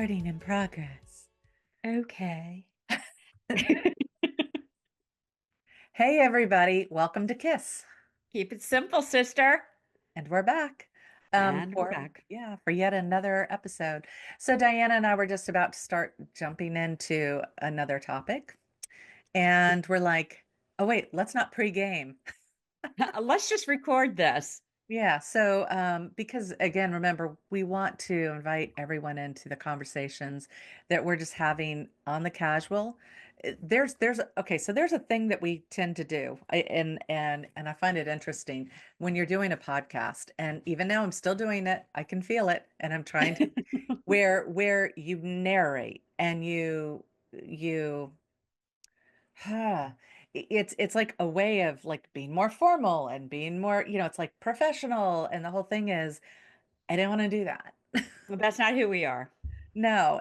Recording in progress. Okay. Hey, everybody. Welcome to KISS. Keep it simple, sister. And we're back. And we're For back. for yet another episode. So Diana and I were just about to start jumping into another topic. And we're like, oh wait, let's not pre-game. Let's just record this. Yeah, so because again, remember, we want to invite everyone into the conversations that we're just having on the casual. Okay, so there's a thing that we tend to do, and I find it interesting when you're doing a podcast, and even now I'm still doing it. I can feel it, and I'm trying to where you narrate and you it's like a way of like being more formal and being more, it's like professional. And the whole thing is, I didn't want to do that. Well, that's not who we are. No,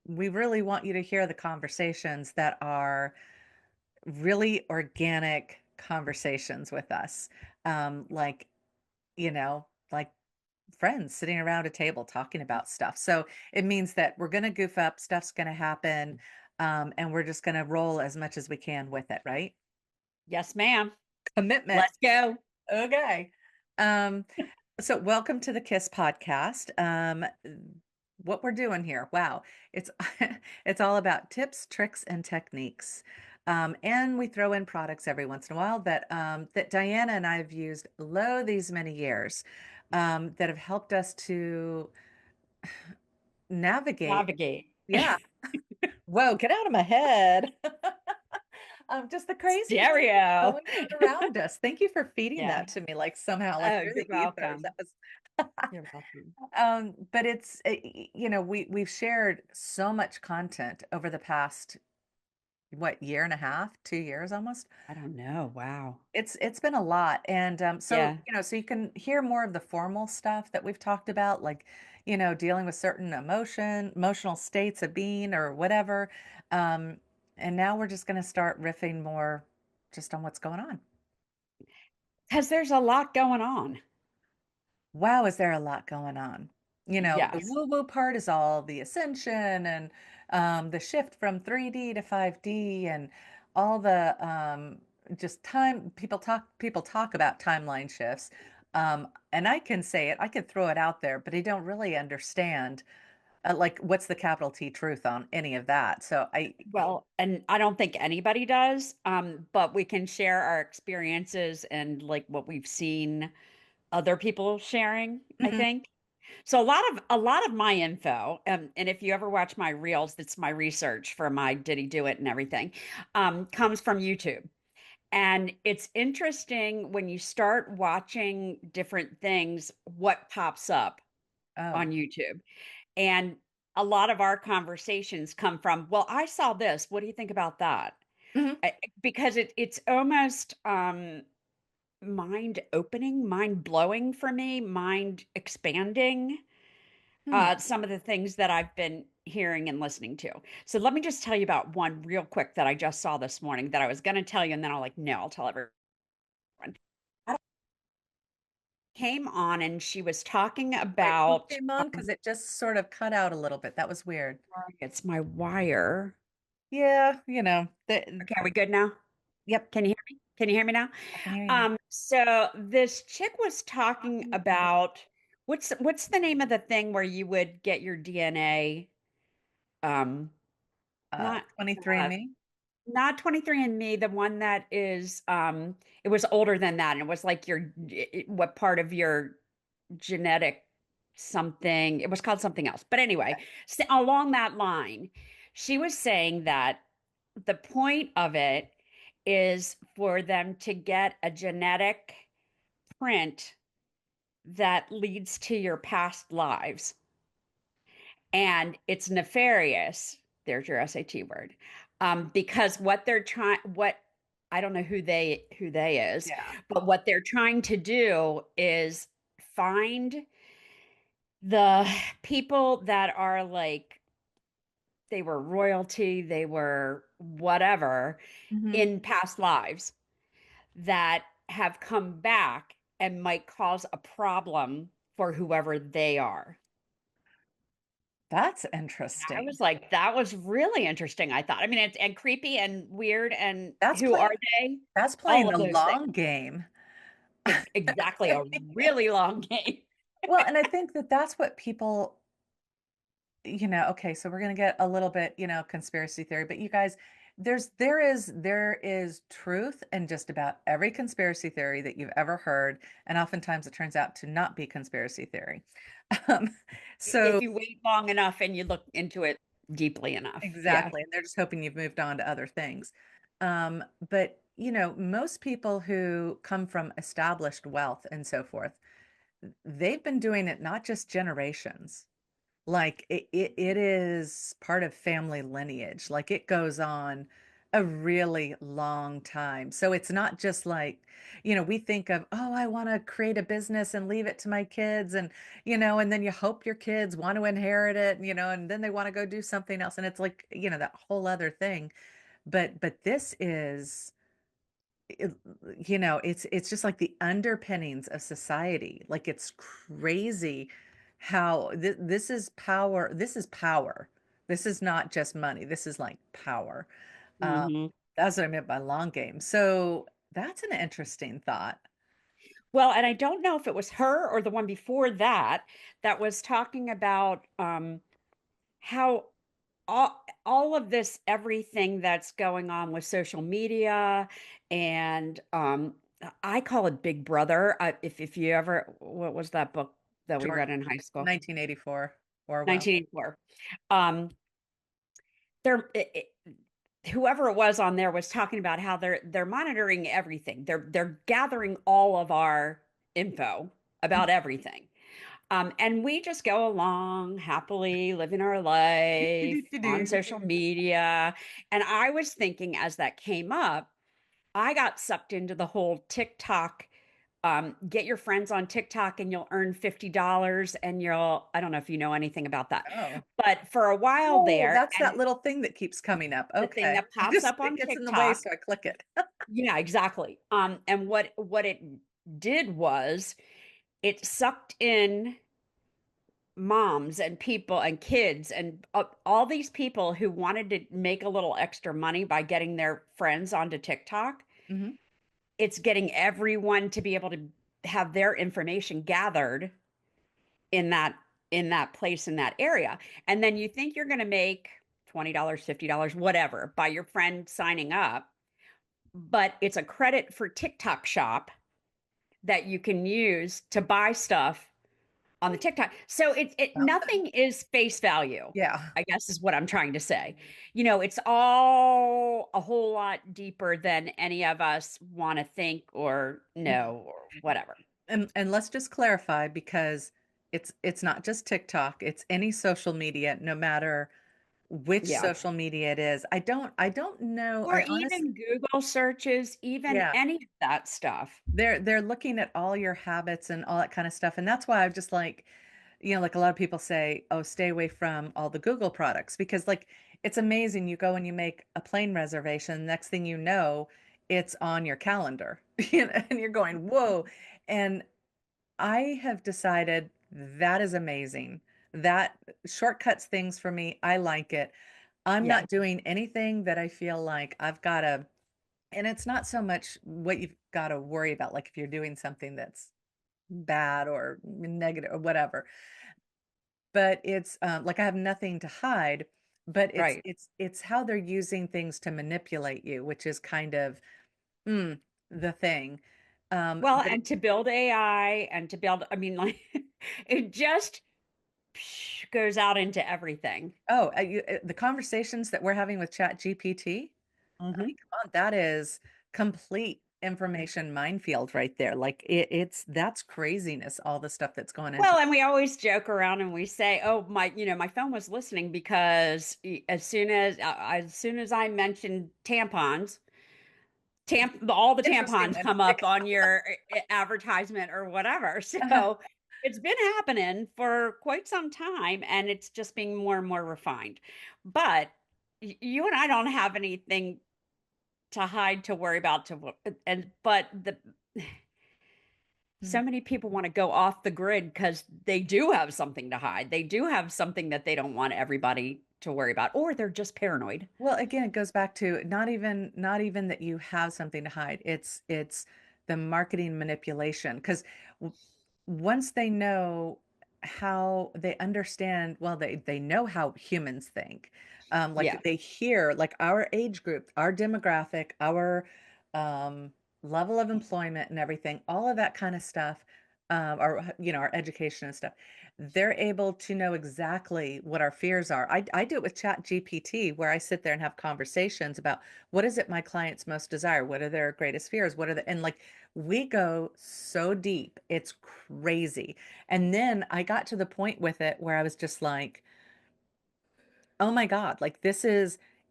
we really want you to hear the conversations that are really organic conversations with us. Like, like friends sitting around a table talking about stuff. So it means that we're going to goof up, stuff's going to happen, and we're just going to roll as much as we can with it, right? Yes, ma'am. Commitment. Let's go. Okay. Um, so welcome to the KISS podcast. What we're doing here, wow, it's it's all about tips, tricks, and techniques. And we throw in products every once in a while that Diana and I have used these many years, that have helped us to navigate. Navigate. Yeah. Whoa, get out of my head. Just the craziness Stereo. going on around us. Thank you for feeding Yeah. that to me, like somehow, like Oh, through you're the ethers. welcome. That was, You're welcome. but we've shared so much content over the past, what, year and a half, 2 years almost. I don't know. Wow. It's been a lot, and Yeah. so you can hear more of the formal stuff that we've talked about, like dealing with certain emotional states of being or whatever. Um, and now we're just going to start riffing more just on what's going on. Because there's a lot going on. Wow, is there a lot going on? The Yes. woo-woo part is all the ascension and the shift from 3D to 5D and all the just time people talk about timeline shifts. And I can say it, I can throw it out there, but I don't really understand like what's the capital T truth on any of that. So I Well, and I don't think anybody does, but we can share our experiences and like what we've seen other people sharing, I Mhm. think. So a lot of my info, and if you ever watch my reels, that's my research for my Did He Do It and everything, comes from YouTube. And it's interesting when you start watching different things, what pops up Oh. on YouTube. And a lot of our conversations come from, well, I saw this. What do you think about that? Mhm. Because it's almost mind opening, mind blowing for me, mind expanding, Hmm. some of the things that I've been hearing and listening to. So let me just tell you about one real quick that I just saw this morning that I was going to tell you, and then I'm like, no, I'll tell everyone. I came on and she was talking Wait, who about, came on? Because it just sort of cut out a little bit. That was weird. sorry, it's my wire. Yeah, Okay, are we good now? yep, Can you hear me? Can you hear me now? I can hear you. So this chick was talking about what's the name of the thing where you would get your DNA, um, not 23 and uh, me. not 23andMe, the one that is it was older than that, and it was like what part of your genetic something, it was called something else. But anyway, along that line, she was saying that the point of it is for them to get a genetic print that leads to your past lives. And it's nefarious. There's your SAT word. Because what they're trying, what I don't know who they is, Yeah. but what they're trying to do is find the people that are like they were royalty, they were whatever Hmm. in past lives that have come back and might cause a problem for whoever they are. That's I interesting. was like, that was really interesting, I thought. I mean, it's and creepy and weird and That's who are playing they? that's playing All of the those things. long game. Exactly, a really long game. Well, and I think that that's what people, okay, so we're going to get a little bit, conspiracy theory, but you guys, there is truth in just about every conspiracy theory that you've ever heard, and oftentimes it turns out to not be conspiracy theory. Um, so If you wait long enough and you look into it deeply enough. Yeah. exactly, and they're just hoping you've moved on to other things. But most people who come from established wealth and so forth, they've been doing it not just generations. Like it is part of family lineage. Like it goes on a really long time. So it's not just like, we think of, oh, I want to create a business and leave it to my kids and, and then you hope your kids want to inherit it, and then they want to go do something else. And it's like, that whole other thing. But this is it, it's just like the underpinnings of society. Like it's crazy how this is power. This is power. This is not just money. This is like power. Um, Hmm. that's what I meant by long game. So that's an interesting thought. Well, and I don't know if it was her or the one before that that was talking about how all of this, everything that's going on with social media and I call it Big Brother. If you ever, what was that book that we George, read in high school? 1984, Orwell. 1984. Um, there, whoever it was on there was talking about how they're monitoring everything. They're gathering all of our info about everything. And we just go along happily living our life on Do-do-do-do. social media. And I was thinking as that came up, I got sucked into the whole TikTok. Get your friends on TikTok and you'll earn $50 and I don't know if you know anything about that, Oh. but for a while Oh, there, that's that and little thing that keeps coming up. the thing Okay. that pops up It on gets in the way, TikTok, so I click it. yeah, exactly. And what it did was it sucked in moms and people and kids and all these people who wanted to make a little extra money by getting their friends onto TikTok. Hmm. It's getting everyone to be able to have their information gathered in that place in that area. And then you think you're going to make $20, $50, whatever by your friend signing up, but it's a credit for TikTok shop that you can use to buy stuff on the TikTok. So it Something. nothing is face value, Yeah. I guess is what I'm trying to say. It's all a whole lot deeper than any of us want to think or know or whatever. And let's just clarify because it's not just TikTok, it's any social media, no matter which Yeah. social media it is. I don't know. Or I honestly, even Google searches, even yeah, any of that stuff. they're looking at all your habits and all that kind of stuff. And that's why I'm just like, like a lot of people say, oh, stay away from all the Google products because like it's amazing. You go and you make a plane reservation, next thing you know, it's on your calendar. And you're going, whoa. And I have decided that is amazing. That shortcuts things for me. I like it. I'm Yeah, not doing anything that I feel like I've got to, and it's not so much what you've got to worry about, like if you're doing something that's bad or negative or whatever, but it's like I have nothing to hide, but it's right. it's it's how they're using things to manipulate you, which is kind of mm, the thing. Well, But and to build AI and to build, I mean, like it just goes out into everything. oh, the conversations that we're having with Chat GPT, I mean, Hmm. come on, that is complete information minefield right there. Like that's craziness, all the stuff that's going into. Well, and we always joke around and we say, "Oh, my phone was listening because as soon as I mentioned tampons, all the Interesting tampons one to come pick up on your advertisement or whatever." up. So it's been happening for quite some time, and it's just being more and more refined. But you and I don't have anything to hide, to worry about, and but Mhm. So many people want to go off the grid because they do have something to hide. They do have something that they don't want everybody to worry about, or they're just paranoid. Well, again, it goes back to not even that you have something to hide. It's the marketing manipulation because once they know how they understand, well, they know how humans think. Yeah. Like they hear like our age group, our demographic, our um, level of employment and everything, all of that kind of stuff, our our education and stuff. They're able to know exactly what our fears are. I do it with Chat GPT where I sit there and have conversations about what is it my clients most desire? What are their greatest fears? What are the, and like we go so deep. It's crazy. And then I got to the point with it where I was just like, oh my God, like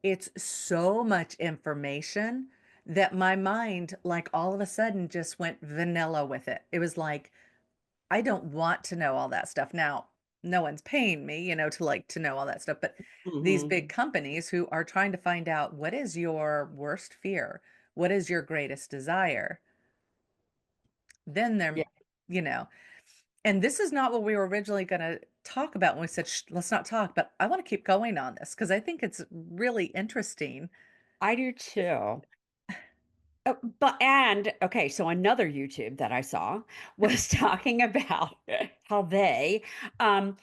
it's so much information that my mind, like all of a sudden, just went vanilla with it. It was like, I don't want to know all that stuff. Now, no one's paying me, to like to know all that stuff, but these Hmm. big companies who are trying to find out what is your worst fear? What is your greatest desire? Then Yeah, you know, and this is not what we were originally going to talk about when we said, Shh, let's not talk, but I want to keep going on this because I think it's really interesting. I do too. But and okay, so another YouTube that I saw was talking about how um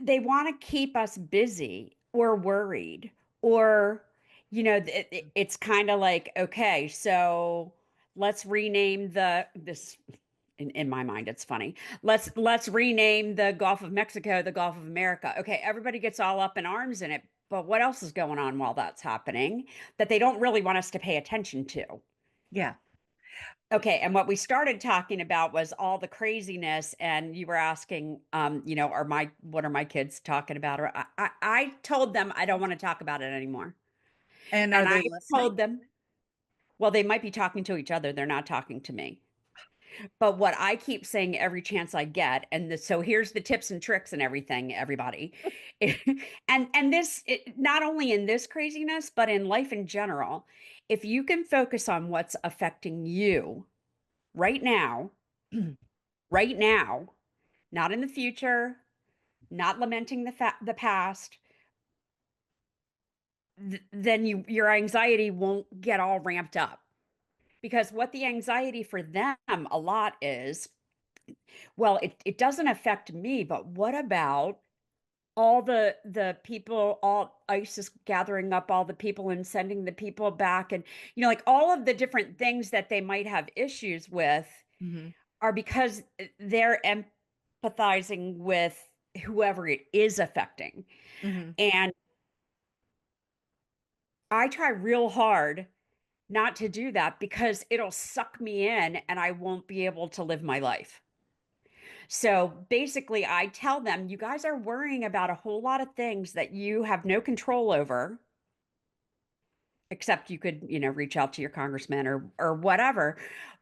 they want to keep us busy or worried or it's kind of like, okay, so let's rename this in my mind it's funny. Let's rename the Gulf of Mexico the Gulf of America. Okay, everybody gets all up in arms in it, but what else is going on while that's happening that they don't really want us to pay attention to? Yeah. Okay, and what we started talking about was all the craziness, and you were asking, what are my kids talking about? Or I told them I don't want to talk about it anymore, And are and I they listening? told them, well, they might be talking to each other, they're not talking to me. But what I keep saying every chance I get, so here's the tips and tricks and everything, everybody, and not only in this craziness, but in life in general, if you can focus on what's affecting you right now right now, not in the future, not lamenting the past, then your anxiety won't get all ramped up. Because what the anxiety for them a lot is, well, it doesn't affect me, but what about all the people, all ISIS gathering up all the people and sending the people back, and like all of the different things that they might have issues with Hmm. are because they're empathizing with whoever it is affecting. Hmm. And I try real hard not to do that because it'll suck me in and I won't be able to live my life. So basically, I tell them, you guys are worrying about a whole lot of things that you have no control over, except you could, reach out to your congressman or whatever.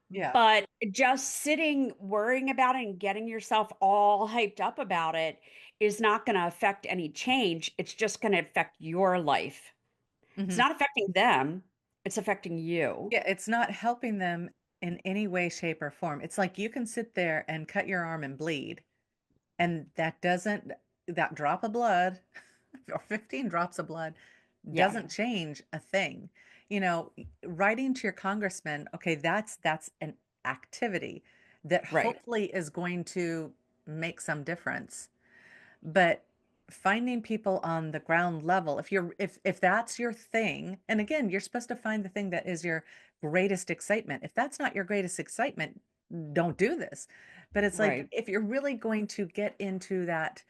Yeah. But just sitting worrying about it and getting yourself all hyped up about it is not going to affect any change. It's just going to affect your life. It's Hmm. not affecting them, it's affecting you. Yeah, it's not helping them in any way, shape, or form. It's like you can sit there and cut your arm and bleed, and that drop of blood or 15 drops of blood Yeah, doesn't change a thing. Writing to your congressman, okay, that's an activity that right. hopefully is going to make some difference. But finding people on the ground level, if that's your thing, and again, you're supposed to find the thing that is your greatest excitement. If that's not your greatest excitement, don't do this. But it's like Right. if you're really going to get into that,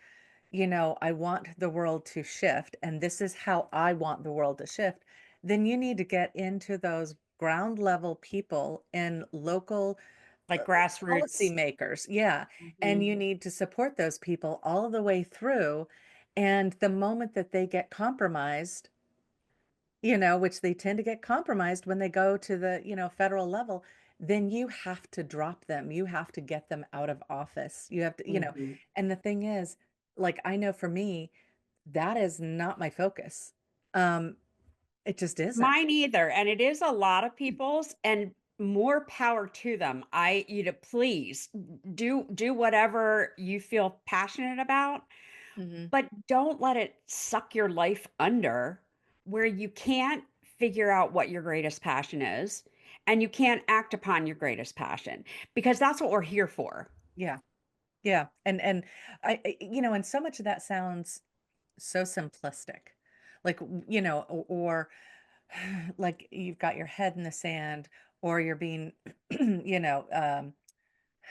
I want the world to shift, and this is how I want the world to shift, then you need to get into those ground level people in local Like policy grassroots. makers. Yeah. And Mhm. you need to support those people all the way through. And the moment that they get compromised, which they tend to get compromised when they go to the, federal level, then you have to drop them. You have to get them out of office. You have to, Mhm. and the thing is, like, I know for me, that is not my focus. Um, it just isn't. Mine either. And it is a lot of people's. And more power to them. Please do whatever you feel passionate about, Mhm. but don't let it suck your life under where you can't figure out what your greatest passion is and you can't act upon your greatest passion because that's what we're here for. Yeah. Yeah. And and so much of that sounds so simplistic. Like, or like you've got your head in the sand, or you're being,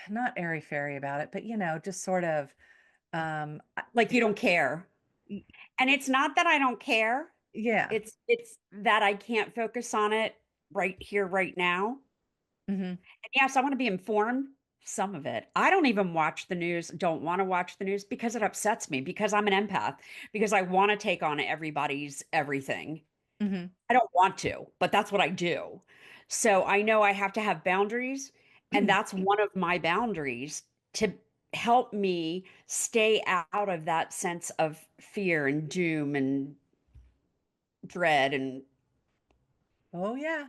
not airy fairy about it, but just sort of, um, I- Like you don't care. y- And it's not that I don't care. yeah. It's that I can't focus on it right here, right now. Hmm. And yes, I want to be informed, some of it. I don't even watch the news, don't want to watch the news because it upsets me, because I'm an empath, because I want to take on everybody's everything. Hmm. I don't want to, but that's what I do. So I know I have to have boundaries, and that's one of my boundaries to help me stay out of that sense of fear and doom and dread Oh yeah.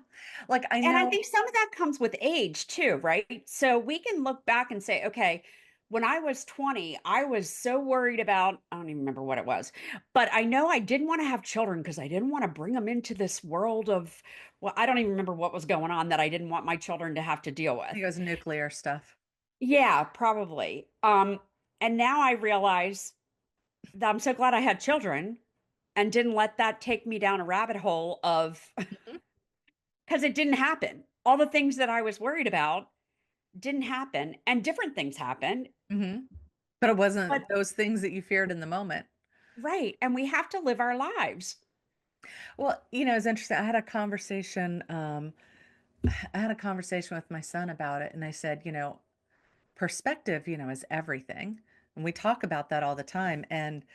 Like I and I know. think some of that comes with age too, right? So we can look back and say, okay, when I was 20, I was so worried about, I don't even remember what it was, but I know I didn't want to have children because I didn't want to bring them into this world of, well, I don't even remember what was going on that I didn't want my children to have to deal I with. think it was nuclear stuff. Yeah, probably. And now I realize that I'm so glad I had children and didn't let that take me down a rabbit hole of, Mhm. because it didn't happen. All the things that I was worried about didn't happen and different things happened. Mhm. But it But wasn't those things that you feared in the moment. right. And we have to live our lives. Well, it's interesting. I had a conversation with my son about it, and I said, perspective, is everything. And we talk about that all the time. And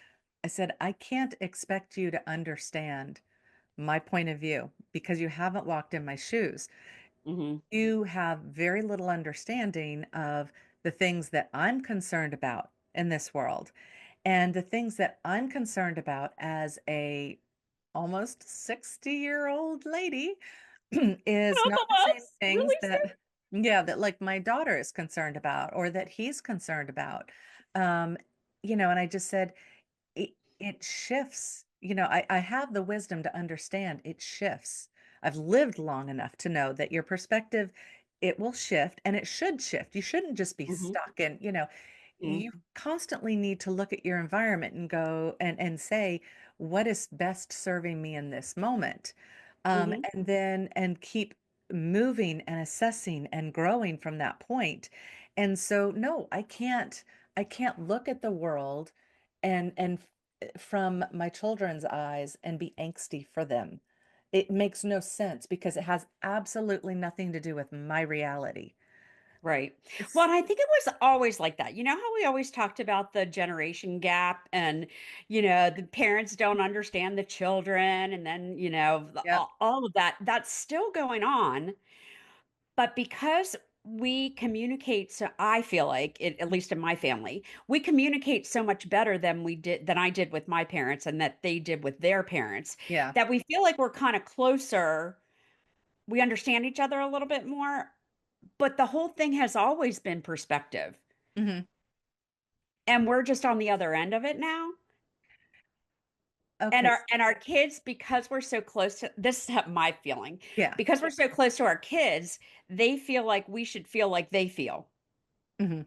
I said, I can't expect you to understand my point of view because you haven't walked in my shoes. Hmm. You have very little understanding of the things that I'm concerned about in this world. And the things that I'm concerned about as a almost 60-year-old lady is Both not of the same us, things really that, yeah, that like my daughter is concerned about or that he's concerned about. Um, and I just said, it shifts. I have the wisdom to understand it shifts. I've lived long enough to know that your perspective, it will shift and it should shift. You shouldn't just be serious. stuck in, Hmm. you constantly need to look at your environment and go and say, what is best serving me in this moment? Hmm. And then and keep moving and assessing and growing from that point. And so, no, I can't look at the world from my children's eyes and be angsty for them. It makes no sense because it has absolutely nothing to do with my reality. Right. Well, It's and I think it was always like that. You know how we always talked about the generation gap and, the parents don't understand the children and then, yep. all of that. That's still going on. But because we communicate, so I feel like, at least in my family, we communicate so much better than I did with my parents and that they did with their parents, Yeah. that we feel like we're kind of closer. We understand each other a little bit more, but the whole thing has always been perspective. Hmm. And we're just on the other end of it now. And Okay. our kids, because we're so close to, this is my feeling, Yeah. because we're so close to our kids, they feel like we should feel like they feel. Hmm.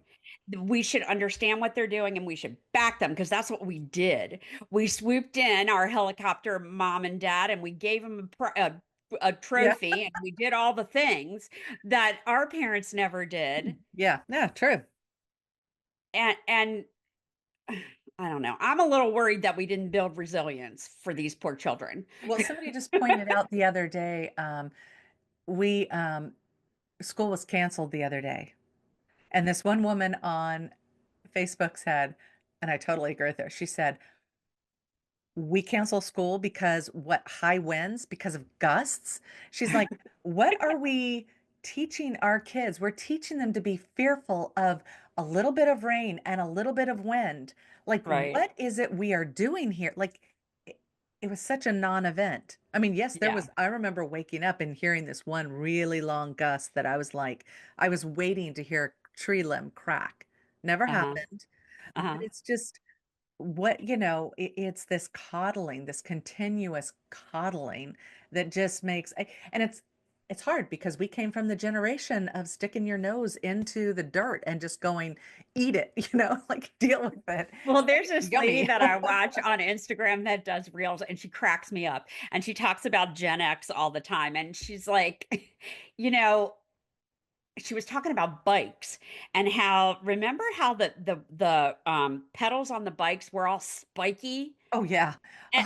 We should understand what they're doing and we should back them because that's what we did. We swooped in our helicopter mom and dad and we gave them a Yeah. trophy and we did all the things that our parents never did. Yeah. Yeah. True. And I don't know. I'm a little worried that we didn't build resilience for these poor children. Well, somebody just pointed out the other day, we school was canceled the other day, and this one woman on Facebook said, and I totally agree with her. She said, "We cancel school because what high winds because of gusts." She's like, "What are we teaching our kids? We're teaching them to be fearful of a little bit of rain and a little bit of wind. Like, Right. what is it we are doing here? Like." it was such a non-event. I mean, yes, there Yeah. was, I remember waking up and hearing this one really long gust that I was like, I was waiting to hear a tree limb crack. Never Uh-huh. happened. But Uh-huh. it's just what, you know, it's this coddling, this continuous coddling that just makes, and it's hard because we came from the generation of sticking your nose into the dirt and just going, eat it, you know, like deal with it. Well, there's this lady Yummy. that I watch on Instagram that does reels and she cracks me up. And she talks about Gen X all the time. And she's like, you know, she was talking about bikes and how remember how the pedals on the bikes were all spiky Oh yeah.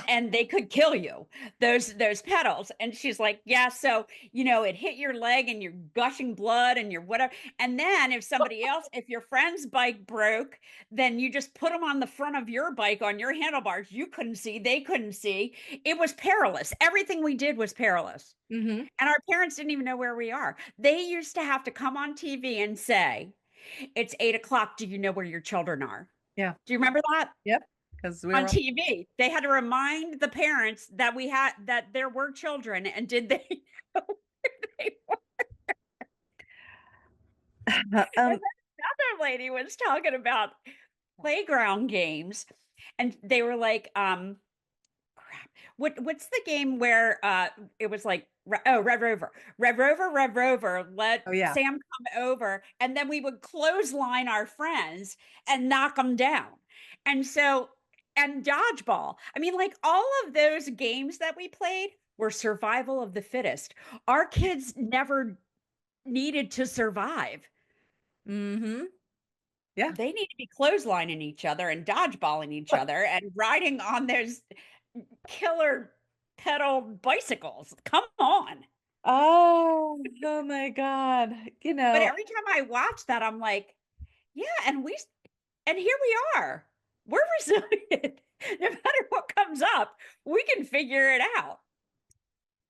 and they could kill you, those pedals. And she's like, yeah, so it hit your leg and you're gushing blood and you're whatever. And then if your friend's bike broke, then you just put them on the front of your bike on your handlebars. You couldn't see, they couldn't see. It was perilous. Everything we did was perilous. Hmm. And our parents didn't even know where we are. They used to have to come on TV and say, it's 8 o'clock. Do you know where your children are? Yeah. Do you remember that? Yep. Because we On were all, TV. They had to remind the parents that there were children, and did they know where they were? And um, then another lady was talking about playground games, and they were like, crap. What's the game where it was like Red Rover. Red Rover, let oh yeah. Sam come over, and then we would clothesline our friends and knock them down. And so and dodgeball. I mean, like all of those games that we played were survival of the fittest. Our kids never needed to survive. Hmm. Yeah. They need to be clotheslining each other and dodgeballing each other and riding on those killer pedal bicycles. Come on. Oh, oh my God. You But know, every time I watch that, I'm like, yeah, and here we are. We're resilient. No matter what comes up, we can figure it out.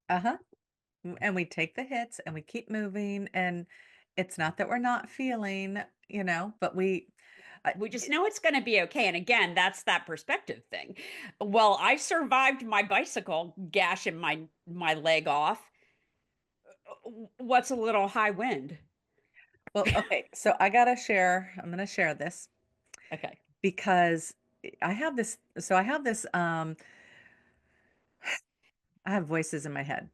uh-huh. And we take the hits and we keep moving. And it's not that we're not feeling, you know, but I, We just know it's going to be okay. And again, that's that perspective thing. Well, I survived my bicycle gashing my leg off. What's a little high wind? well, okay. So I gotta share, I'm gonna share this Okay. because I have this, I have voices in my head.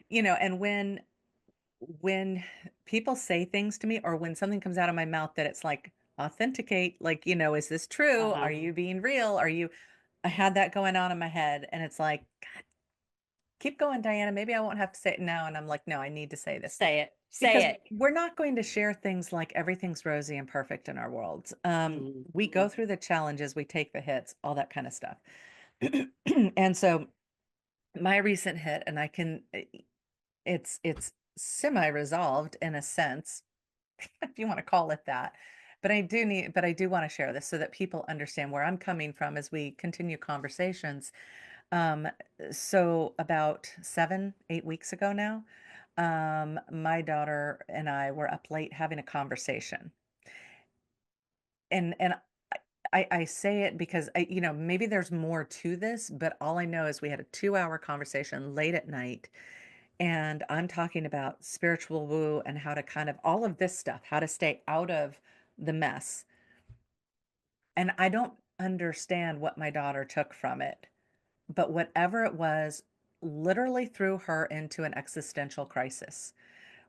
You know, and when people say things to me or when something comes out of my mouth that it's like authenticate, like, you know, is this true? Are Uh-huh. you being real? Are you I had that going on in my head and it's like, God, keep going, Diana. Maybe I won't have to say it now. And I'm like, no, I need to say this Say it. because Say it. we're not going to share things like everything's rosy and perfect in our worlds. We go Mhm. through the challenges, we take the hits, all that kind of stuff. And so my recent hit, and I can, it's semi-resolved in a sense, if you want to call it that. But I do want to share this so that people understand where I'm coming from as we continue conversations. Um, so about 7, 8 weeks ago now, my daughter and I were up late having a conversation. And I say it because you know, maybe there's more to this, but all I know is we had a 2-hour conversation late at night, and I'm talking about spiritual woo and how to kind of all of this stuff, how to stay out of the mess. And I don't understand what my daughter took from it, but whatever it was, literally threw her into an existential crisis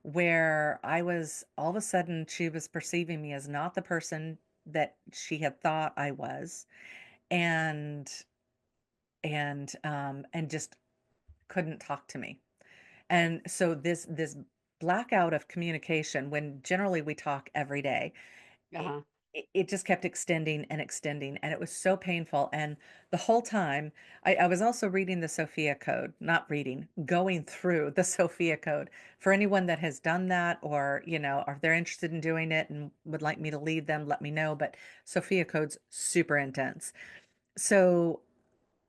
where I was all of a sudden she was perceiving me as not the person that she had thought I was, and and just couldn't talk to me. And so this blackout of communication when generally we talk every day, it, Uh-huh. it just kept extending and extending, and it was so painful. And the whole time, I was also reading the Sophia Code, not reading, going through the Sophia Code for anyone that has done that, or you know, or if they're interested in doing it and would like me to lead them, let me know. But Sophia Code's super intense. So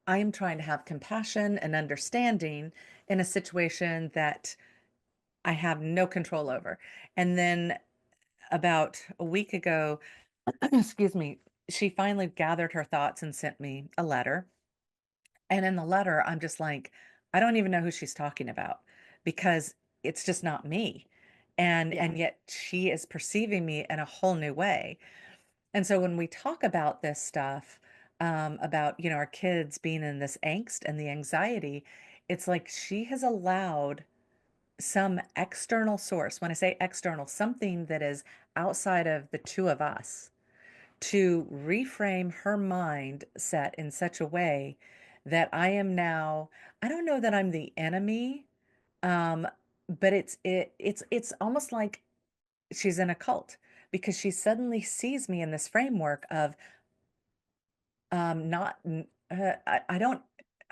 I am trying to have compassion and understanding in a situation that I have no control over. And then about a week ago, excuse me, she finally gathered her thoughts and sent me a letter. And in the letter, I'm just like, I don't even know who she's talking about because it's just not me. Yeah. And yet she is perceiving me in a whole new way. And so when we talk about this stuff, about, our kids being in this angst and the anxiety, it's like she has allowed some external source. When I say external, something that is outside of the two of us to reframe her mindset in such a way that I am now, I don't know that I'm the enemy, um, but it's almost like she's in a cult because she suddenly sees me in this framework of not I don't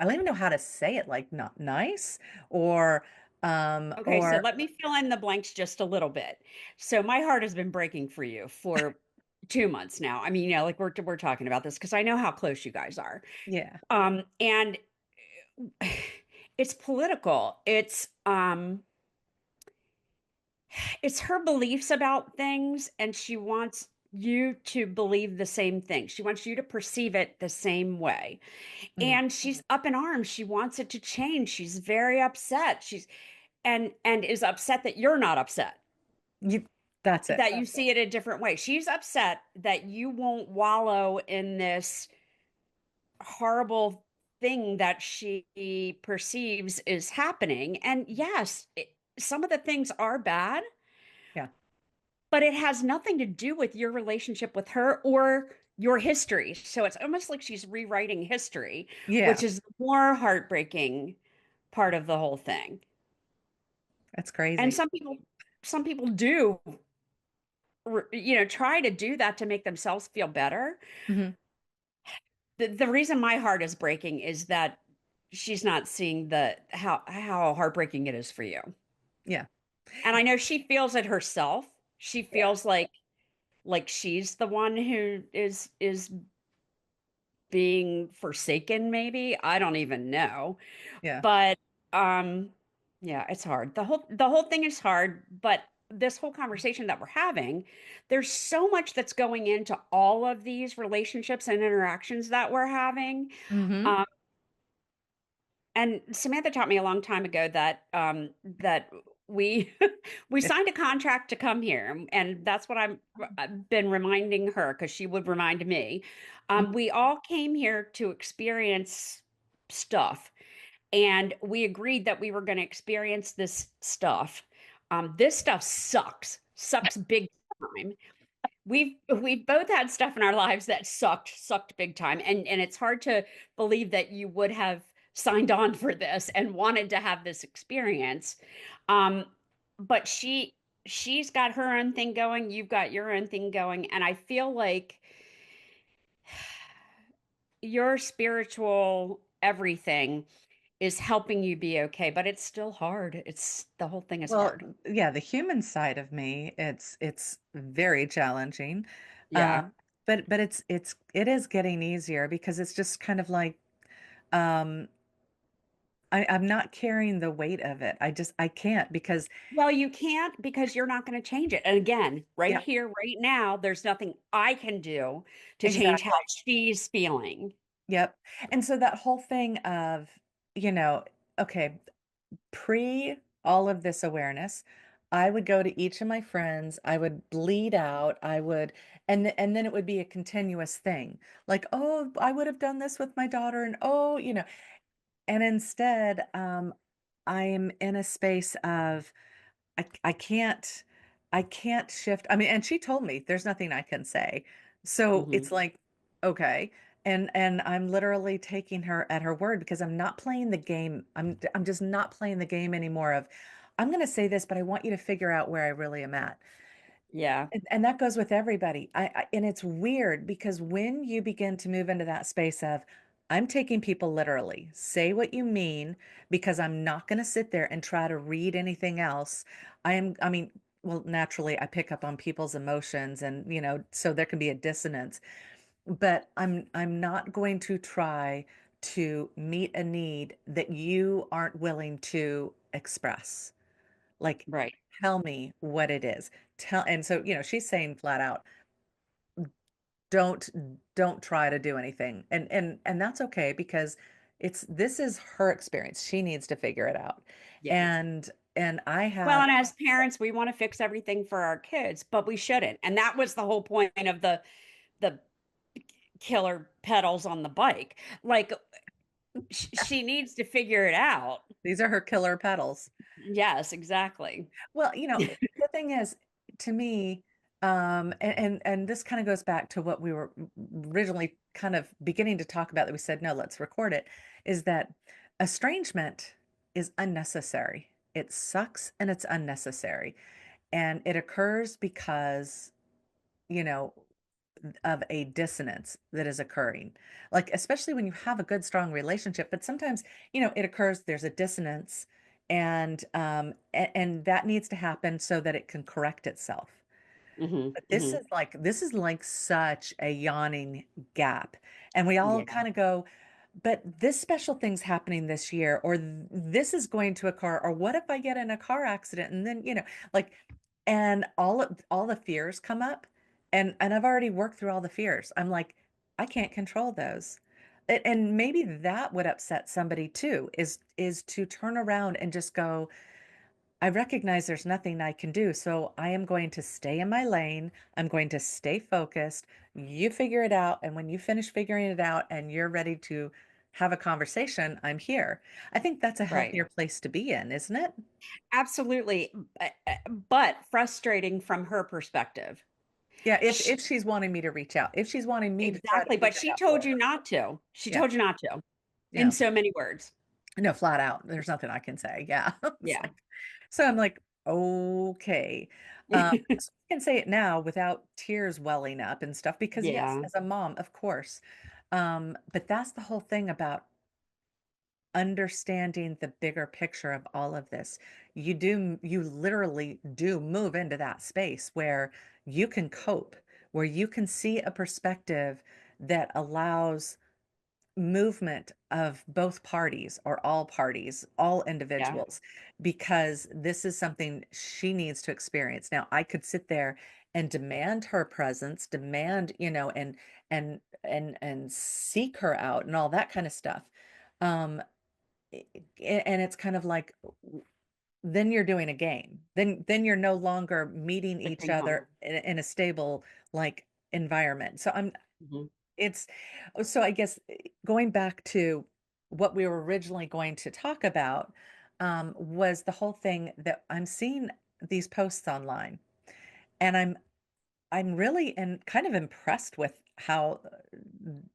even know how to say it, like not nice or Okay, so or let me fill in the blanks just a little bit. So my heart has been breaking for you for 2 months now. I mean, like we're talking about this because I know how close you guys are. yeah. And it's political. It's her beliefs about things, and she wants you to believe the same thing. She wants you to perceive it the same way. Mhm. And she's up in arms. She wants it to change. She's very upset. She's and is upset that you're not upset, You that's it. that you see it a different way. She's upset that you won't wallow in this horrible thing that she perceives is happening. And yes, some of the things are bad, Yeah. but it has nothing to do with your relationship with her or your history. So it's almost like she's rewriting history, Yeah. which is the more heartbreaking part of the whole thing. That's And crazy. some people do, try to do that to make themselves feel better. Mhm. The reason my heart is breaking is that she's not seeing the how heartbreaking it is for you. Yeah. And I know she feels it herself. She Yeah. feels like she's the one who is being forsaken, maybe. I don't even know. Yeah. But um yeah, it's hard. The whole thing is hard, but this whole conversation that we're having, there's so much that's going into all of these relationships and interactions that we're having. Mhm. Um, and Samantha taught me a long time ago that we we Yeah. signed a contract to come here, and that's what I've been reminding her because she would remind me. Mhm. We all came here to experience stuff, and we agreed that we were going to experience this stuff. This stuff sucks big time. We've both had stuff in our lives that sucked big time, and it's hard to believe that you would have signed on for this and wanted to have this experience. Um, but she's got her own thing going, you've got your own thing going, and I feel like your spiritual everything is helping you be okay, but it's still hard. It's the whole thing is Well, hard. yeah, the human side of me, it's very challenging. Yeah. But it is getting easier because it's just kind of like um I'm not carrying the weight of it. I can't because Well, you can't because you're not going to change it. And again, right yeah, here, right now, there's nothing I can do to change how exactly. she's feeling. Yep. And so that whole thing of, you know, okay, pre all of this awareness, I would go to each of my friends, I would bleed out, and then it would be a continuous thing. Like, "Oh, I would have done this with my daughter," and, "Oh," and instead, I'm in a space of I can't shift. I mean, and she told me there's nothing I can say. So Hmm. it's like, okay. And I'm literally taking her at her word because I'm not playing the game. I'm just not playing the game anymore of I'm going to say this, but I want you to figure out where I really am at. Yeah. And that goes with everybody. And it's weird because when you begin to move into that space of, I'm taking people literally, say what you mean, because I'm not going to sit there and try to read anything else. I mean, well, naturally, I pick up on people's emotions and, so there can be a dissonance, but I'm not going to try to meet a need that you aren't willing to express. Like, Right. tell me what it is. And so, she's saying flat out, don't don't try to do anything. And that's okay because this is her experience. She needs to figure it out. Yeah. And I Well, have and as parents, we want to fix everything for our kids, but we shouldn't. And that was the whole point of the killer pedals on the bike. Like she needs to figure it out. these are her killer pedals. Yes, exactly. Well, the thing is, to me, and this kind of goes back to what we were originally kind of beginning to talk about that we said, no, let's record it, is that estrangement is unnecessary. It sucks and it's unnecessary. And it occurs because, you know, of a dissonance that is occurring. Like, especially when you have a good, strong relationship, but sometimes, it occurs, there's a dissonance, and that needs to happen so that it can correct itself. But this Hmm. is like such a yawning gap. And we all Yeah, kind of go, but this special thing's happening this year, or this is going to occur, or what if I get in a car accident? And then, like, and all the fears come up, and I've already worked through all the fears. I'm like, I can't control those. And maybe that would upset somebody too, is to turn around and just go, I recognize there's nothing I can do, so I am going to stay in my lane. I'm going to stay focused. You figure it out, and when you finish figuring it out and you're ready to have a conversation, I'm here. I think that's a right. healthier place to be in, isn't it? Absolutely. But frustrating from her perspective. Yeah, Sh if she's wanting me to reach out, if she's wanting me to try to Exactly. But figure it she out for told you her. not to. She Yeah, told you not to in yeah. so many words. No, flat out. There's nothing I can say. Yeah. It's Yeah. like, so I'm like, okay. So I can say it now without tears welling up and stuff because yes, Yeah. as a mom, of course. But that's the whole thing about understanding the bigger picture of all of this. You literally do move into that space where you can cope, where you can see a perspective that allows movement of both parties or all parties, all Yeah. individuals, because this is something she needs to experience. Now, I could sit there and demand her presence, demand, and seek her out and all that kind of stuff. Um, and it's kind of like then you're doing a game. Then you're no longer meeting The each ping pong. other in a stable like environment. So Mhm. it's so I guess going back to what we were originally going to talk about, was the whole thing that I'm seeing these posts online, and I'm really and kind of impressed with how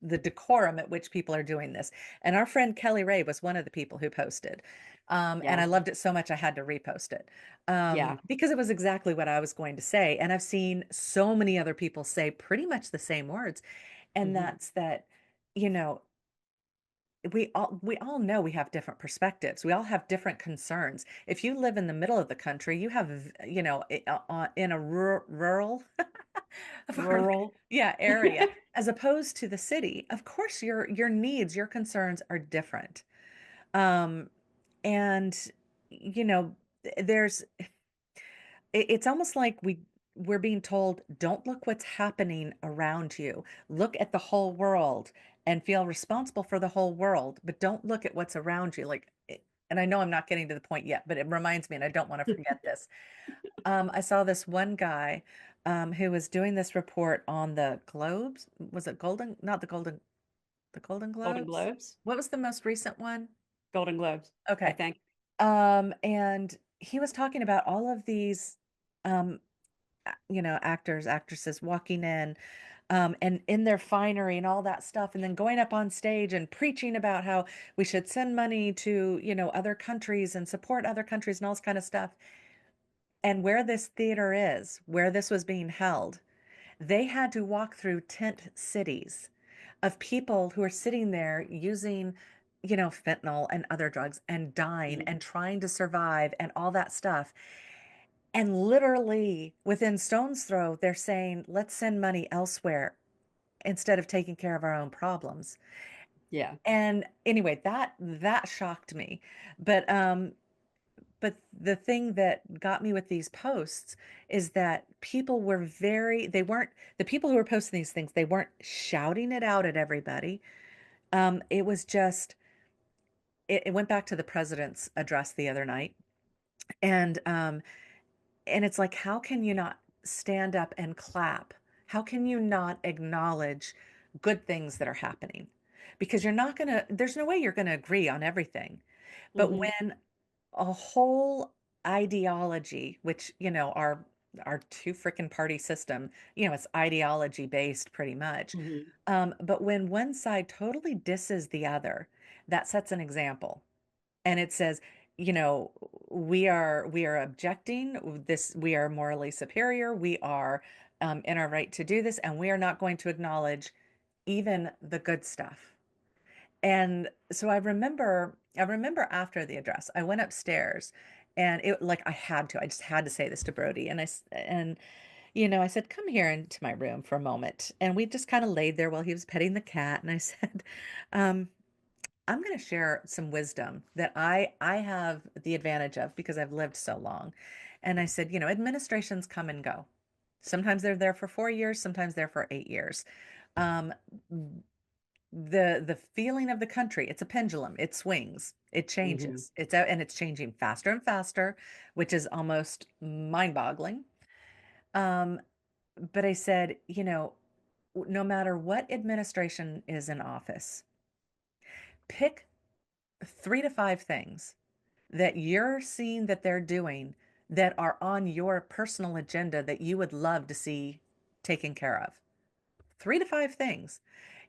the decorum at which people are doing this. And our friend Kelly Ray was one of the people who posted. And Yeah. I loved it so much I had to repost it, Yeah. because it was exactly what I was going to say. And I've seen so many other people say pretty much the same words. And Hmm. that's that, you know, we all know we have different perspectives. We all have different concerns. If you live in the middle of the country, you have, in a rural Rural. yeah, area, as opposed to the city. Of course, your needs, your concerns are different. Um, and there's it's almost like we're being told, don't look what's happening around you. Look at the whole world and feel responsible for the whole world, but don't look at what's around you. And I know I'm not getting to the point yet, but it reminds me, and I don't want to forget this. I saw this one guy, who was doing this report on the globes. Was it golden? Not the Golden Golden Globes? Globes. What was the most recent one? Golden Globes, I Okay. think. And he was talking about all of these, um, actors, actresses walking in, and in their finery and all that stuff, and then going up on stage and preaching about how we should send money to, other countries and support other countries and all this kind of stuff. And where this theater is, where this was being held, they had to walk through tent cities of people who are sitting there using, fentanyl and other drugs and dying Mhm. and trying to survive and all that stuff. And literally within stone's throw, they're saying, let's send money elsewhere instead of taking care of our own problems. Yeah. And anyway, that shocked me. But the thing that got me with these posts is that people were they weren't, the people who were posting these things, they weren't shouting it out at everybody. It was just it went back to the president's address the other night, and it's like, how can you not stand up and clap? How can you not acknowledge good things that are happening? Because you're not going to, there's no way you're going to agree on everything. But Mhm. when a whole ideology, which, our two freaking party system, it's ideology based pretty much. Mhm. But when one side totally disses the other, that sets an example, and it says, we are objecting this, we are morally superior, we are in our right to do this, and we are not going to acknowledge even the good stuff. And so I remember after the address I went upstairs, and it, like, I just had to say this to Brody, and I said, come here into my room for a moment, and we just kind of laid there while he was petting the cat, and I said, um I'm going to share some wisdom that I have the advantage of because I've lived so long. And I said, administrations come and go. Sometimes they're there for 4 years, sometimes they're for 8 years. Um, the feeling of the country, it's a pendulum. It swings, it Mhm. changes. It's out, and it's changing faster and faster, which is almost mind-boggling. Um, but I said, no matter what administration is in office, pick 3 to 5 things that you're seeing that they're doing that are on your personal agenda that you would love to see taken care of. 3 to 5 things,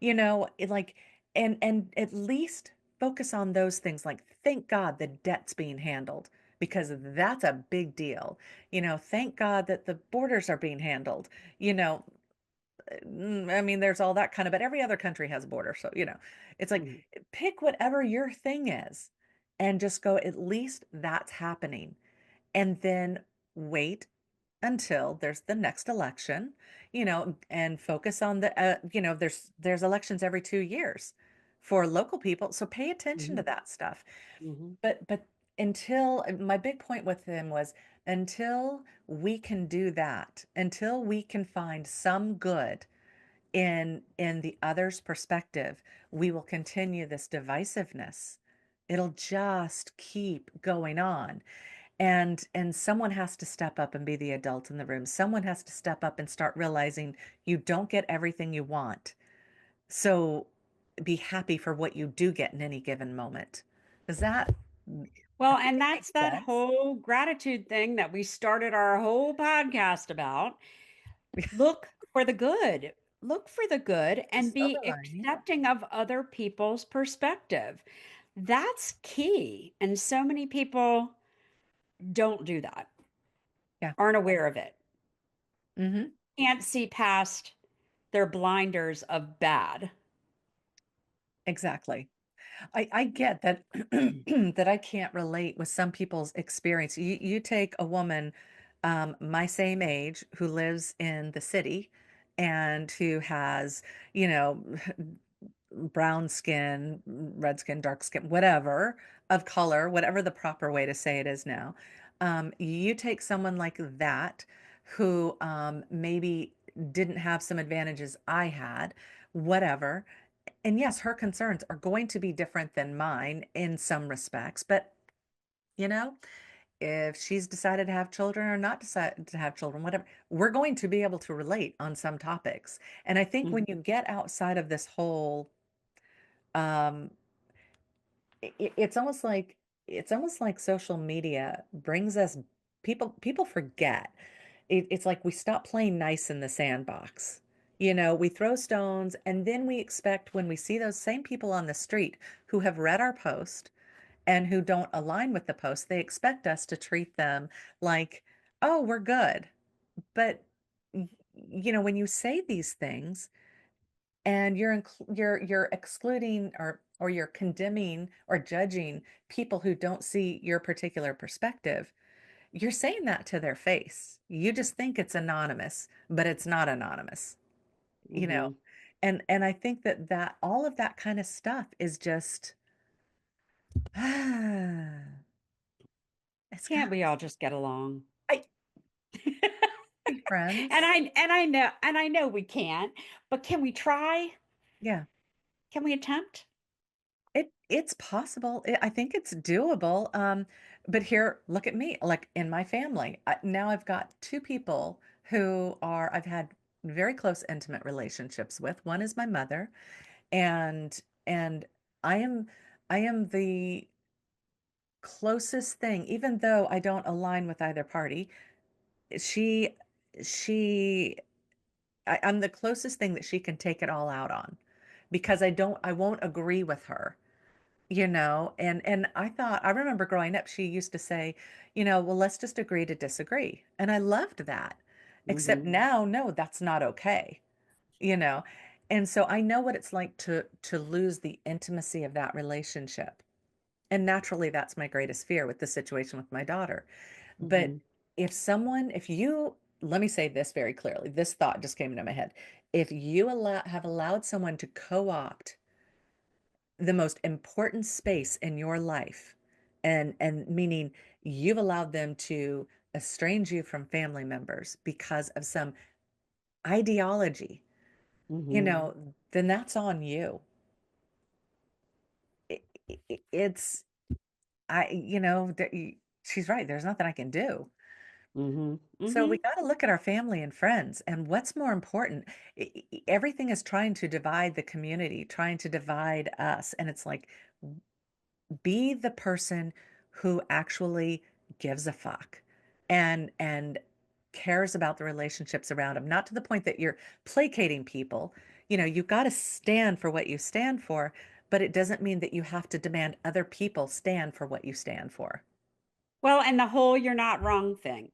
like, and at least focus on those things. Like, thank God the debt's being handled, because that's a big deal. Thank God that the borders are being handled. you know I mean, there's all that kind of, but every other country has a border. So, it's like, Mhm. pick whatever your thing is and just go, at least that's happening. And then wait until there's the next election, and focus on there's elections every 2 years for local people. So pay attention to Mhm. that stuff. Mhm. But until, my big point with him was, until we can do that, until we can find some good in the other's perspective, we will continue this divisiveness. It'll just keep going on. And someone has to step up and be the adult in the room. Someone has to step up and start realizing you don't get everything you want. So be happy for what you do get in any given moment. Does that, I Well, think and it that's makes that sense. whole gratitude thing that we started our whole podcast about. Look for the good. Look for the good The and be silver lining. accepting of other people's perspective. That's key. And so many people don't do that, Yeah. aren't aware of it, Hmm. can't see past their blinders of bad. Exactly. I get that that I can't relate with some people's experience. You take a woman my same age who lives in the city and who has, you know, brown skin, red skin, dark skin, whatever of color, whatever the proper way to say it is now. You take someone like that who maybe didn't have some advantages I had, whatever. And yes, her concerns are going to be different than mine in some respects, but you know, if she's decided to have children or not decide to have children, whatever, we're going to be able to relate on some topics. And I think when Mhm. you get outside of this whole, um, it's almost like social media brings us, people forget. It's like we stop playing nice in the sandbox. We throw stones, and then we expect, when we see those same people on the street who have read our post and who don't align with the post, they expect us to treat them like, oh, we're good. But when you say these things, and you're excluding, or you're condemning or judging people who don't see your particular perspective, you're saying that to their face. You just think it's anonymous, but it's not anonymous, you know. Mhm. And I think that all of that kind of stuff is just it's got Can't we all just get along? I be And friends. I know we can't, but can we try? Yeah. Can we attempt? It's possible. I think it's doable. But here, look at me. Like in my family, now I've got two people who are I've had very close, intimate relationships with. One is my mother, and I am I am the closest thing, even though I don't align with either party. She she I'm the closest thing that she can take it all out on because I won't agree with her. And I remember growing up, she used to say, well, let's just agree to disagree. And I loved that. Except Hmm. now, no, that's not okay, you know. And so I know what it's like to lose the intimacy of that relationship. And naturally, that's my greatest fear with the situation with my daughter. But Hmm. if you, let me say this very clearly, this thought just came into my head. If you have allowed someone to co-opt the most important space in your life, and meaning you've allowed them to estrange you from family members because of some ideology, Hmm. then that's on you. It's she's right. There's nothing I can do. Hmm. So we Hmm. got to look at our family and friends and what's more important. Everything is trying to divide the community, trying to divide us. And it's like, be the person who actually gives a fuck and cares about the relationships around them, not to the point that you're placating people. You've got to stand for what you stand for, but it doesn't mean that you have to demand other people stand for what you stand for. Well, and the whole you're not wrong thing.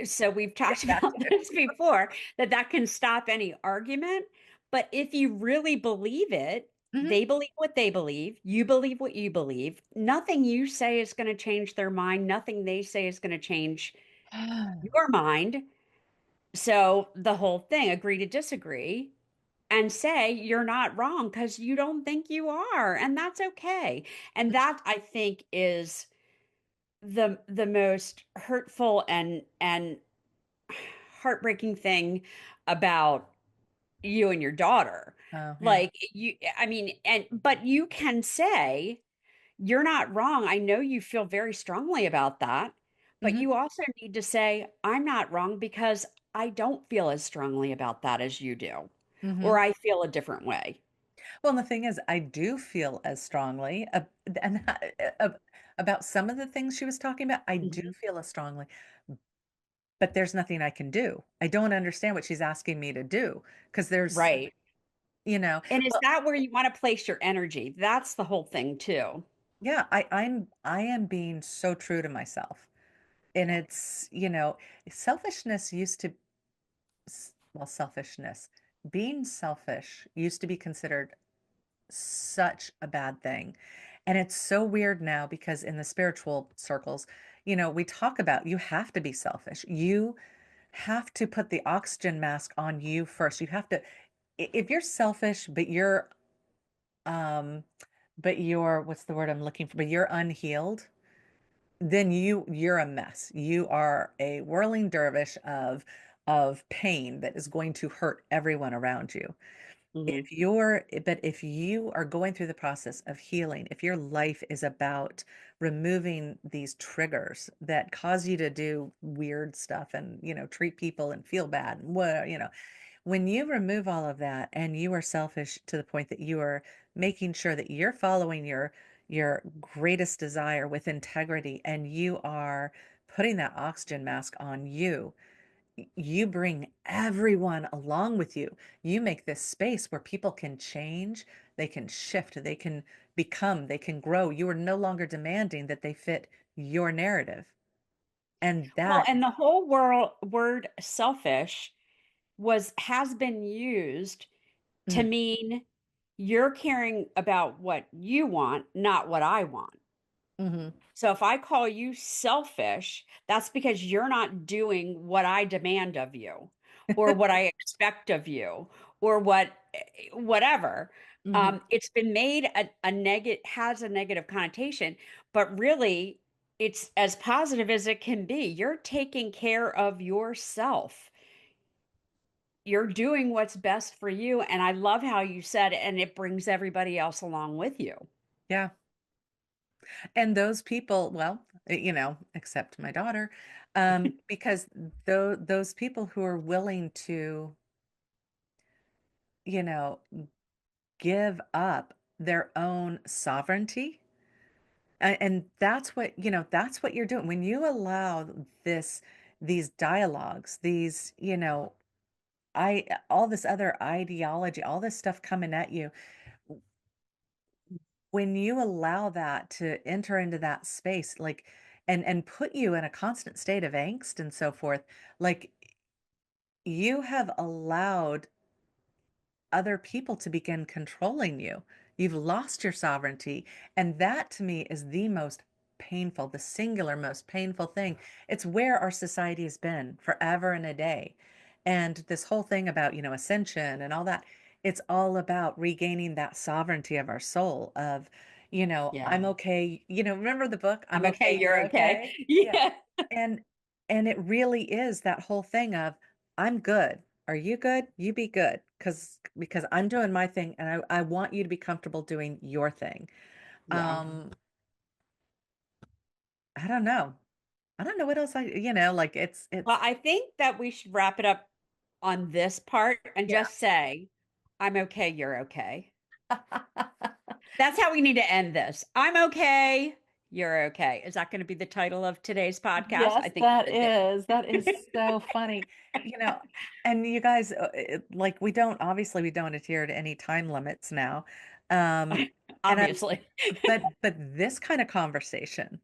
So we've Yeah, talked that about this before, that can stop any argument. But if you really believe it, too. they believe what they believe, you believe what you believe. Nothing you say is going to change their mind. Nothing they say is going to change Hmm. your mind. So the whole thing, agree to disagree and say you're not wrong because you don't think you are, and that's okay. And that I think is the most hurtful and heartbreaking thing about you and your daughter. Oh, yeah. Like you, I mean, and but you can say you're not wrong. I know you feel very strongly about that, but Hmm. you also need to say I'm not wrong because I don't feel as strongly about that as you do, or Hmm. I feel a different way. Well, and the thing is, I do feel as strongly and about some of the things she was talking about. I do Mhm. feel as strongly, but there's nothing I can do. I don't understand what she's asking me to do because Right. you know, And is well, that where you want to place your energy? That's the whole thing too. yeah, I am being so true to myself. And it's, selfishness used to, well, selfishness, being selfish used to be considered such a bad thing. And it's so weird now because in the spiritual circles, we talk about you have to be selfish. You have to put the oxygen mask on you first. You have to, if you're selfish, um, but you're, what's the word I'm looking for? But you're unhealed, then you're a mess. You are a whirling dervish of pain that is going to hurt everyone around you. Hmm. But if you are going through the process of healing, if your life is about removing these triggers that cause you to do weird stuff and, treat people and feel bad and when you remove all of that and you are selfish to the point that you are making sure that you're following your greatest desire with integrity and you are putting that oxygen mask on you, you bring everyone along with you. You make this space where people can change, they can shift, they can become, they can grow. You are no longer demanding that they fit your narrative. And Well, that, and the whole word selfish was has been used to mm, mean you're caring about what you want, not what I want. mhm, So if I call you selfish, that's because you're not doing what I demand of you or what I expect of you or whatever. mhm. It's been made a negative has a negative connotation, but really it's as positive as it can be. You're taking care of yourself. You're doing what's best for you. And I love how you said, and it brings everybody else along with you. Yeah. And those people, well, except my daughter, because those people who are willing to, you know, give up their own sovereignty. And that's what you're doing when you allow these dialogues, all this other ideology, all this stuff coming at you. When you allow that to enter into that space, like, and put you in a constant state of angst and so forth, like, you have allowed other people to begin controlling you. You've lost your sovereignty. And that to me is the most painful, the singular most painful thing. It's where our society has been forever and a day. And this whole thing about, ascension and all that, it's all about regaining that sovereignty of our soul of, Yeah. I'm okay. Remember the book, I'm I'm okay, okay, you're you're okay. okay? Yeah. Yeah. And and it really is that whole thing of I'm good. Are you good? You be good because I'm doing my thing and I want you to be comfortable doing your thing. Yeah. Um, I don't know. I don't know what else like Well, it's I think that we should wrap it up on this part and yeah. just say, I'm okay, you're okay. That's how we need to end this. I'm okay, you're okay. Is that going to be the title of today's podcast? I Yes, think that it should is. That is be. so funny. You know, and you guys, like we don't adhere to any time limits now. Um, and I'm, Obviously. but this kind of conversation,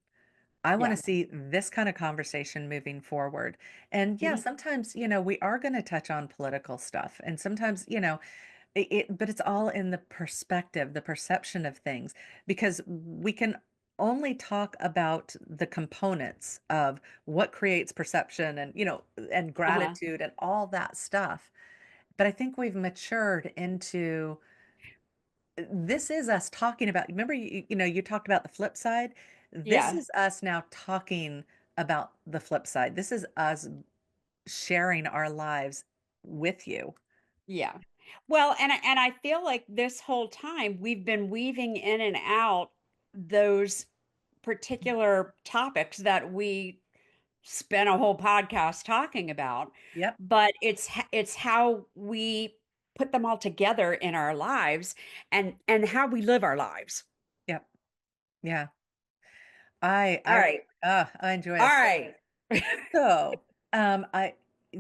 I want to Yeah. see this kind of conversation moving forward. And yeah, Mhm. sometimes, we are going to touch on political stuff. And sometimes, but it's all in the perspective, the perception of things, because we can only talk about the components of what creates perception and, and Uh-huh. gratitude and all that stuff. But I think we've matured into this is us talking about, remember, you talked about the flip side. This Yeah. is us now talking about the flip side. This is us sharing our lives with you. Yeah. Well, and I feel like this whole time we've been weaving in and out those particular topics that we spent a whole podcast talking about, Yep. but it's how we put them all together in our lives and how we live our lives. Yep. Yeah. I All I right. I enjoy All this. right. So, I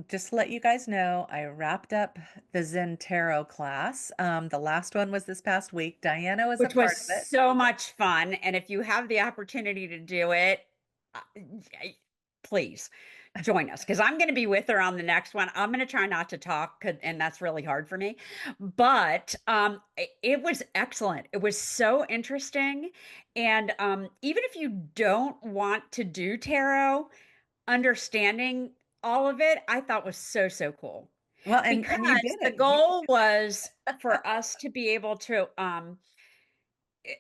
just to let you guys know, I wrapped up the Zen Tarot class. The last one was this past week. Diana was a Which was part of it. so much fun. And if you have the opportunity to do it, uh, please join us because I'm going to be with her on the next one. I'm going to try not to talk, and that's really hard for me. But it was excellent. It was so interesting. And even if you don't want to do tarot, understanding all of it, I thought was so, so cool Well, and you because did the it. goal was for us to be able to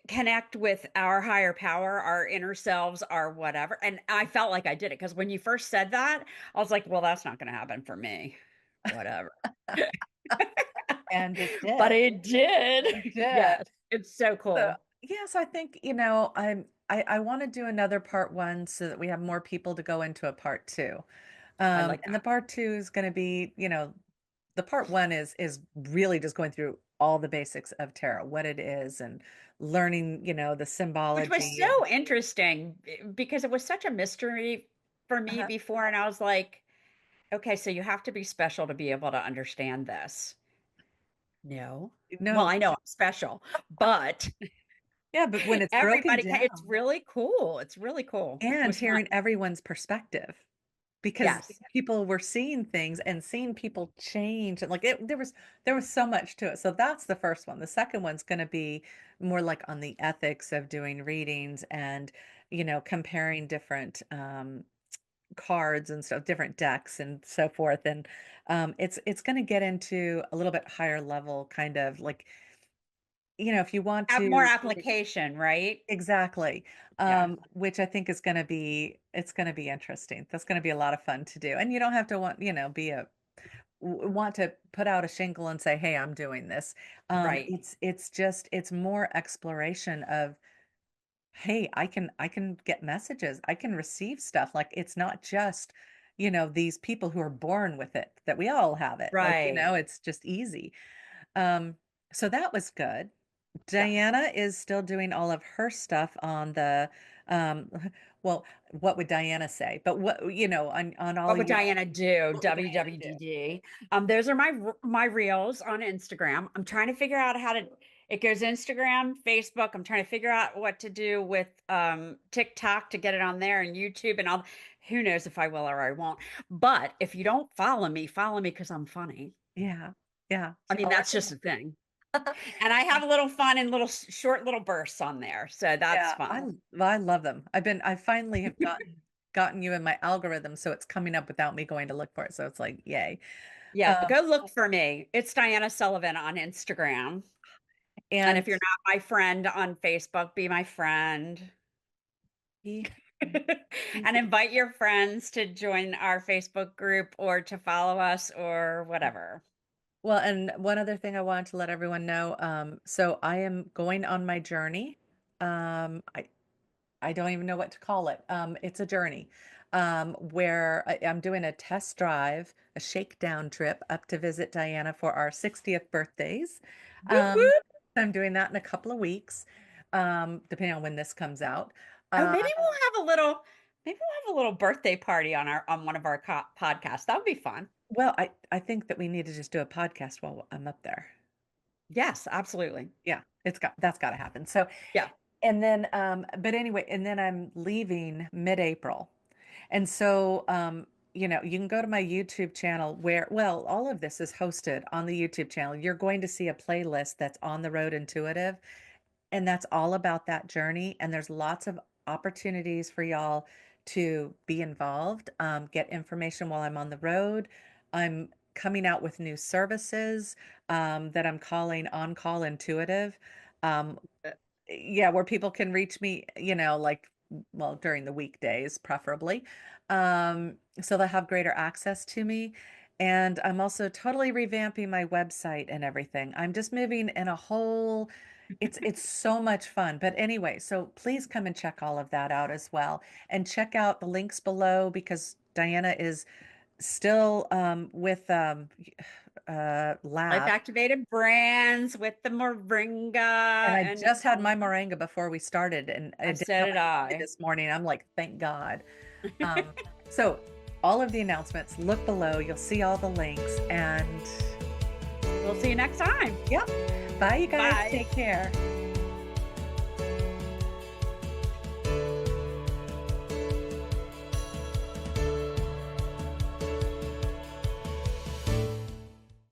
connect with our higher power, our inner selves, our whatever. And I felt like I did it because when you first said that, I was like, well, that's not going to happen for me. Whatever. And it But did. it did. It did. Yes. It's so So, cool. yes, I think, I want to do another part one so that we have more people to go into a part two. I like And the that. part two is going to be, the part one is really just going through all the basics of tarot, what it is, and learning, the Which was symbology and so interesting because it was such a mystery for me uh before. And I was like, okay, so you have to be special to be able to understand this. No. Well, no, I know I'm special, but yeah, but when it's broken everybody can, it's down really cool. It's really cool. It and was fun. hearing everyone's perspective, because Yes. people were seeing things and seeing people change, and like there was so much to it. So that's the first one. The second one's going to be more like on the ethics of doing readings and comparing different cards and stuff, different decks and so forth. And it's going to get into a little bit higher level, kind of like, if you want Have more to. application, right? Exactly. Yeah. Which I think it's going to be interesting. That's going to be a lot of fun to do. And you don't have to want to put out a shingle and say, "Hey, I'm doing this." Right. It's more exploration of hey, I can get messages. I can receive stuff. Like it's not just, these people who are born with it, that we all have it. Like, Right. it's just easy. Um, so that was good. Yeah. Diana is still doing all of her stuff on the um well, what would Diana say? But what, on all What would your Diana do? what would Diana do? WWDD. Those are my reels on Instagram. I'm trying to figure out how to. It goes Instagram, Facebook. I'm trying to figure out what to do with TikTok to get it on there and YouTube and all. Who knows if I will or I won't. But if you don't follow me because I'm funny. Yeah. Yeah. I mean, Oh, I that's just think the thing. And I have a little fun and little short little bursts on there, so that's yeah, I fun. well, I love them. I finally have gotten you in my algorithm, so it's coming up without me going to look for it. So it's like, yay. Yeah, Um, go look for me. It's Diana Sullivan on Instagram. And and if you're not my friend on Facebook, be my friend. he, And invite your friends to join our Facebook group or to follow us or whatever. well, and one other thing I wanted to let everyone know, so I am going on my journey. I don't even know what to call it. It's a journey, where I'm doing a test drive, a shakedown trip up to visit Diana for our 60th birthdays. Whoop, Um, whoop. I'm doing that in a couple of weeks, depending on when this comes out. Oh, Uh, maybe we'll have a little birthday party on our on one of our podcasts. That would be fun. well, I think that we need to just do a podcast while I'm up there. Yes, absolutely. Yeah, that's got to happen. So, Yeah. and then, but anyway, and then I'm leaving mid-April. And so, you can go to my YouTube channel where, well, all of this is hosted on the YouTube channel. You're going to see a playlist that's on the road intuitive, and that's all about that journey. And there's lots of opportunities for y'all to be involved, get information while I'm on the road. I'm coming out with new services, that I'm calling On Call Intuitive. Um, Uh, yeah, where people can reach me, like, well, during the weekdays, preferably. So they'll have greater access to me. And I'm also totally revamping my website and everything. I'm just moving in a whole, it's so much fun. But anyway, so please come and check all of that out as well. And check out the links below because Diana is still with Life lab. activated brands with the And moringa I and just had my moringa before we started, and I I didn't said have it my coffee I. this morning. I'm like, thank God. So all of the announcements, look below. You'll see all the links. And We'll see you next time. yep. Bye, you guys. Bye. Take care.